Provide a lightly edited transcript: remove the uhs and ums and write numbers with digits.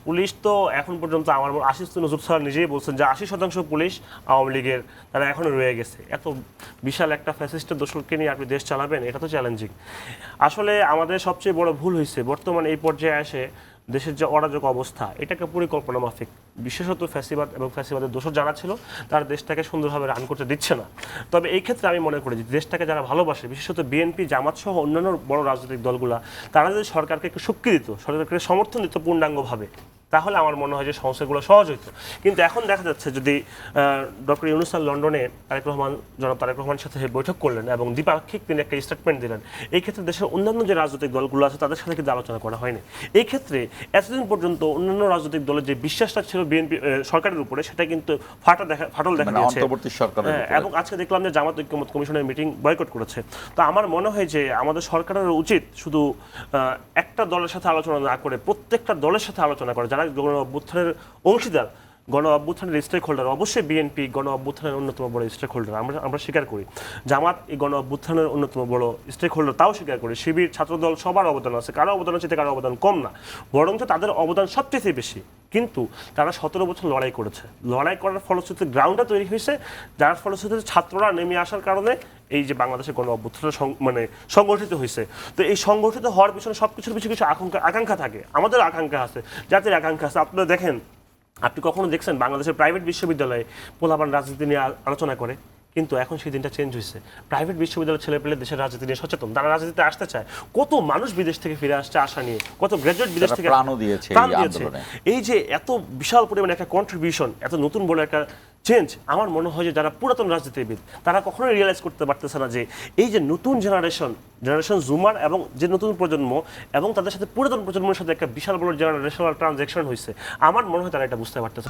Police তো এখন পর্যন্ত আমার আশিস নজরুল স্যার নিজেই বলছেন যে 80% পুলিশ আওয়ামী লীগের তারা এখনো রয়ে গেছে। এত বিশাল একটা ফ্যাসিস্টের দোষরকে নিয়ে আপনি দেশ চালাবেন, এটা তো চ্যালেঞ্জিং। আসলে আমাদের সবচেয়ে বড় ভুল হয়েছে বর্তমানে এই পর্যায়ে এসে দেশের যে অরাজক অবস্থা, এটাকে পরিকল্পনা মাফিক বিশেষত ফ্যাসিবাদ এবং ফ্যাসিবাদের দোষর যারা ছিল তারা দেশটাকে সুন্দরভাবে রান করতে দিচ্ছে না। তবে এই ক্ষেত্রে আমি মনে করি যে দেশটাকে যারা ভালোবাসে, বিশেষত বিএনপি, জামাত সহ অন্যান্য বড় রাজনৈতিক দলগুলা, তারা যদি সরকারকে একটু শক্তি দিত, সরকারকে সমর্থন দিত পূর্ণাঙ্গভাবে, তাহলে আমার মনে হয় যে সংস্থাগুলো সহজ হতো। কিন্তু এখন দেখা যাচ্ছে যদি ডক্টর ইউনূস স্যার লন্ডনে জনাব তারেক রহমানের সাথে বৈঠক করলেন এবং দ্বিপাক্ষিক তিনি একটা স্টেটমেন্ট দিলেন, এই ক্ষেত্রে দেশের অন্যান্য যে রাজনৈতিক দলগুলো আছে তাদের সাথে কিন্তু আলোচনা করা হয়নি। এই ক্ষেত্রে এতদিন পর্যন্ত অন্যান্য রাজনৈতিক দলের যে বিশ্বাসটা ছিল বিএনপি সরকারের উপরে, সেটা কিন্তু ফাটল দেখা দিয়েছে। এবং আজকে দেখলাম যে জামাত ঐক্যমত কমিশনের মিটিং বয়কট করেছে। তো আমার মনে হয় যে আমাদের সরকারের উচিত শুধু একটা দলের সাথে আলোচনা না করে প্রত্যেকটা দলের সাথে আলোচনা করে, যারা গণ অভ্যুত্থানের অংশীদার, গণ অভ্যুত্থানের স্টেক হোল্ডার। অবশ্যই বিএনপি গণ অভ্যুত্থানের অন্যতম বড় স্টেক হোল্ডার, আমরা স্বীকার করি। জামাত এই গণ অভ্যুত্থানের অন্যতম বড় স্টেক হোল্ডার, তাও স্বীকার করি। শিবির, ছাত্রদল, সবার অবদান আছে, কারো অবদান আছে, কারো অবদান কম না, বরঞ্চ তাদের অবদান সবচেয়ে বেশি। কিন্তু তারা 17 বছর লড়াই করেছে, লড়াই করার ফলশ্রুতিতে গ্রাউন্ডটা তৈরি হয়েছে, যার ফলশ্রুতিতে ছাত্ররা নেমে আসার কারণে এই যে বাংলাদেশের গণ অভ্যুত্থান সংগঠিত হয়েছে। তো এই সংগঠিত হওয়ার পিছনে সবকিছুর পিছনে কিছু আকাঙ্ক্ষা থাকে, আমাদের আকাঙ্ক্ষা আছে, জাতির আকাঙ্ক্ষা আছে। আপনারা দেখেন, আপনি কখনো দেখছেন বাংলাদেশের প্রাইভেট বিশ্ববিদ্যালয়ে পোলাপান রাজনীতি নিয়ে আলোচনা করে? কিন্তু এখন সেই দিনটা চেঞ্জ হয়েছে। প্রাইভেট বিশ্ববিদ্যালয়ের ছেলেপেলে দেশের রাজনীতি নিয়ে সচেতন, তারা রাজনীতিতে আসতে চায়। কত মানুষ বিদেশ থেকে ফিরে আসছে আশা নিয়ে, কত গ্রাজুয়েট বিদেশ থেকে প্রাণ দিয়েছে। এই যে এত বিশাল পরিমাণে একটা কন্ট্রিবিউশন, এত নতুন বড় একটা চেঞ্জ, আমার মনে হয় যে যারা পুরাতন রাজনীতিবিদ তারা কখনোই রিয়েলাইজ করতে পারতেছে না যে এই যে নতুন জেনারেশন জুমার এবং যে নতুন প্রজন্ম এবং তাদের সাথে পুরাতন প্রজন্মের সাথে একটা বিশাল বড় জেনারেশনাল ট্রানজ্যাকশন হয়েছে। আমার মনে হয় তারা এটা বুঝতে পারতেছে।